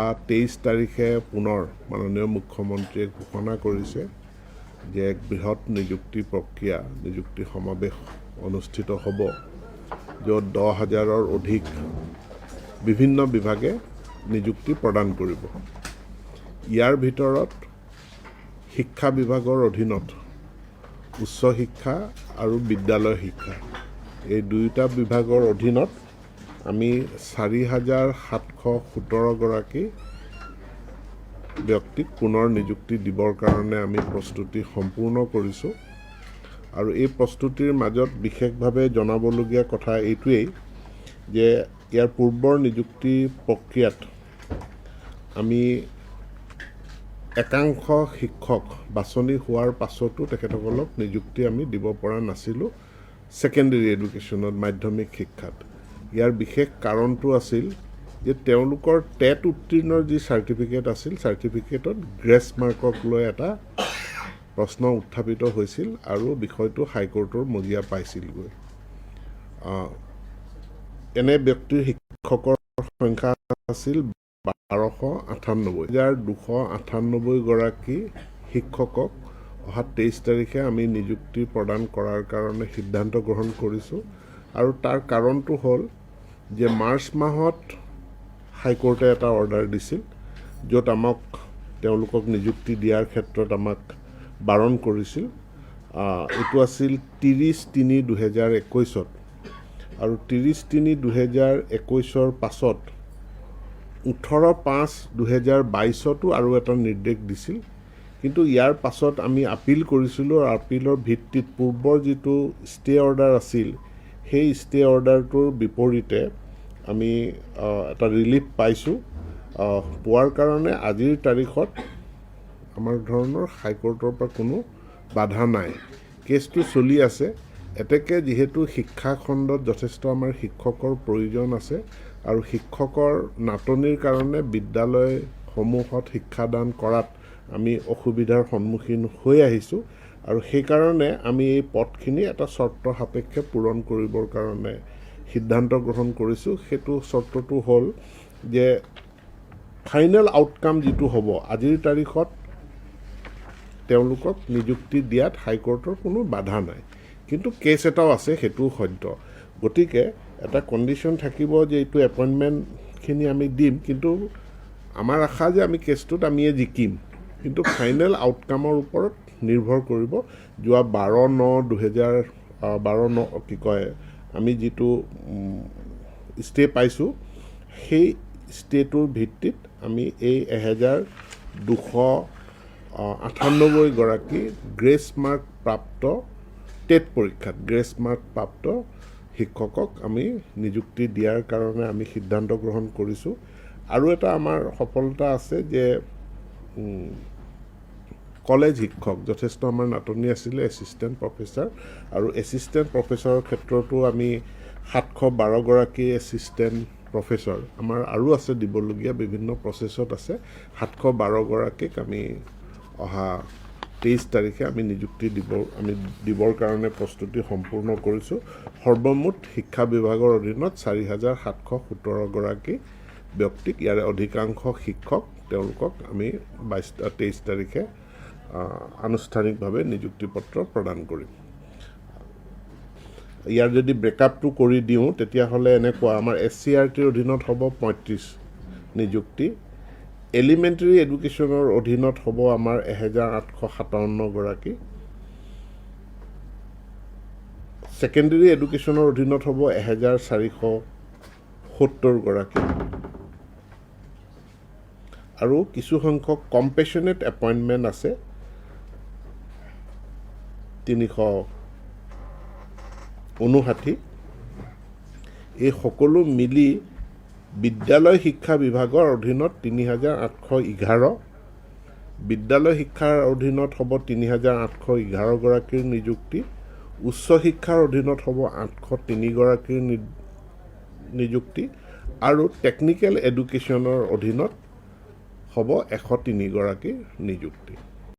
23 তাৰিখে পুনৰ মাননীয় মুখ্যমন্ত্ৰীয়ে ঘোষণা কৰিছে যে এক বৃহৎ নিযুক্তি প্ৰক্ৰিয়া নিযুক্তি সমাৱেশ অনুষ্ঠিত হ'ব, য'ত 10,000ৰ অধিক বিভিন্ন বিভাগে নিযুক্তি প্ৰদান কৰিব। ইয়াৰ ভিতৰত শিক্ষা বিভাগৰ অধীনত উচ্চ শিক্ষা আৰু বিদ্যালয় শিক্ষা এই দুয়োটা বিভাগৰ অধীনত আমি 4,717 গৰাকী ব্যক্তিক পুনৰ নিযুক্তি দিবৰ কাৰণে আমি প্ৰস্তুতি সম্পূৰ্ণ কৰিছোঁ। আৰু এই প্ৰস্তুতিৰ মাজত বিশেষভাৱে জনাবলগীয়া কথা এইটোৱেই যে ইয়াৰ পূৰ্বৰ নিযুক্তি প্ৰক্ৰিয়াত আমি একাংশ শিক্ষক বাছনি হোৱাৰ পাছতো তেখেতসকলক নিযুক্তি আমি দিব পৰা নাছিলোঁ ছেকেণ্ডেৰী এডুকেশ্যনত, মাধ্যমিক শিক্ষাত। ইয়াৰ বিশেষ কাৰণটো আছিল যে তেওঁলোকৰ টেট উত্তীৰ্ণৰ যি চাৰ্টিফিকেট আছিল, চাৰ্টিফিকেটত গ্ৰেছ মাৰ্কক লৈ এটা প্ৰশ্ন উত্থাপিত হৈছিল আৰু বিষয়টো হাইকোৰ্টৰ মজিয়া পাইছিলগৈ। এনে ব্যক্তিৰ শিক্ষকৰ সংখ্যা আছিল 1298 গৰাকী শিক্ষকক অহা 23 তাৰিখে আমি নিযুক্তি প্ৰদান কৰাৰ কাৰণে সিদ্ধান্ত গ্ৰহণ কৰিছোঁ। আৰু তাৰ কাৰণটো হ'ল যে মাৰ্চ মাহত হাইকোৰ্টে এটা অৰ্ডাৰ দিছিল, য'ত আমাক তেওঁলোকক নিযুক্তি দিয়াৰ ক্ষেত্ৰত আমাক বাৰণ কৰিছিল। এইটো আছিল 30/3/2021 আৰু 30/3/2021 পাছত 18/5/2022 আৰু এটা নিৰ্দেশ দিছিল। কিন্তু ইয়াৰ পাছত আমি আপিল কৰিছিলোঁ আৰু আপিলৰ ভিত্তিত পূৰ্বৰ যিটো ষ্টে অৰ্ডাৰ আছিল, সেই ষ্টে অৰ্ডাৰটোৰ বিপৰীতে আমি এটা ৰিলিফ পাইছোঁ। পোৱাৰ কাৰণে আজিৰ তাৰিখত আমাৰ ধৰণৰ হাইকোৰ্টৰ পৰা কোনো বাধা নাই, কেছটো চলি আছে। এতেকে যিহেতু শিক্ষা খণ্ডত যথেষ্ট আমাৰ শিক্ষকৰ প্ৰয়োজন আছে আৰু শিক্ষকৰ নাটনিৰ কাৰণে বিদ্যালয়সমূহত শিক্ষাদান কৰাত আমি অসুবিধাৰ সন্মুখীন হৈ আহিছোঁ আৰু সেইকাৰণে আমি এই পদখিনি এটা চৰ্ত সাপেক্ষে পূৰণ কৰিবৰ কাৰণে সিদ্ধান্ত গ্ৰহণ কৰিছোঁ। সেইটো চৰ্তটো হ'ল যে ফাইনেল আউটকাম যিটো হ'ব, আজিৰ তাৰিখত তেওঁলোকক নিযুক্তি দিয়াত হাইকোৰ্টৰ কোনো বাধা নাই, কিন্তু কেছ এটাও আছে, সেইটোও সত্য। গতিকে এটা কণ্ডিশ্যন থাকিব যে এইটো এপইণ্টমেণ্টখিনি আমি দিম, কিন্তু আমাৰ আশা যে আমি কেছটোত আমিয়ে জিকিম, কিন্তু ফাইনেল আউটকামৰ ওপৰত নিৰ্ভৰ কৰিব। যোৱা 12/9/2012 আমি যিটো ষ্টে পাইছোঁ, সেই ষ্টেটোৰ ভিত্তিত আমি এই 1,298 গৰাকী গ্ৰেছ মাৰ্ক প্ৰাপ্ত টেট পৰীক্ষাত গ্ৰেছ মাৰ্ক প্ৰাপ্ত শিক্ষকক আমি নিযুক্তি দিয়াৰ কাৰণে আমি সিদ্ধান্ত গ্ৰহণ কৰিছোঁ। আৰু এটা আমাৰ সফলতা আছে যে কলেজ শিক্ষক যথেষ্ট আমাৰ নাটনি আছিলে, এছিষ্টেণ্ট প্ৰফেচাৰ আৰু এছিষ্টেণ্ট প্ৰফেচাৰৰ ক্ষেত্ৰতো আমি 712 গৰাকী এছিষ্টেণ্ট প্ৰফেচৰ আমাৰ আৰু আছে দিবলগীয়া, বিভিন্ন প্ৰচেছত আছে। 712 গৰাকীক আমি অহা 23 তাৰিখে আমি নিযুক্তি দিবৰ কাৰণে প্ৰস্তুতি সম্পূৰ্ণ কৰিছোঁ। সৰ্বমুঠ শিক্ষা বিভাগৰ অধীনত 4,717 গৰাকী ব্যক্তিক, ইয়াৰে অধিকাংশ শিক্ষক, তেওঁলোকক আমি 23 তাৰিখে আনুষ্ঠানিকভাৱে নিযুক্তি পত্ৰ প্ৰদান কৰিম। ইয়াৰ যদি ব্ৰেকআপটো কৰি দিওঁ তেতিয়াহ'লে এনেকুৱা, আমাৰ SCRTৰ অধীনত হ'ব 35 নিযুক্তি, এলিমেণ্টেৰী এডুকেশ্যনৰ অধীনত হ'ব আমাৰ 1,857 গৰাকী, ছেকেণ্ডেৰী এডুকেশ্যনৰ অধীনত হ'ব 1,470 গৰাকী আৰু কিছু সংখ্যক কম্পেশ্যনেট এপইণ্টমেণ্ট আছে 359। এই সকলো মিলি বিদ্যালয় শিক্ষা বিভাগৰ অধীনত 3,811, বিদ্যালয় শিক্ষাৰ অধীনত হ'ব 3,811 গৰাকীৰ নিযুক্তি, উচ্চ শিক্ষাৰ অধীনত হ'ব 803 গৰাকীৰ নিযুক্তি আৰু টেকনিকেল এডুকেশ্যনৰ অধীনত হ'ব 103 গৰাকীৰ নিযুক্তি।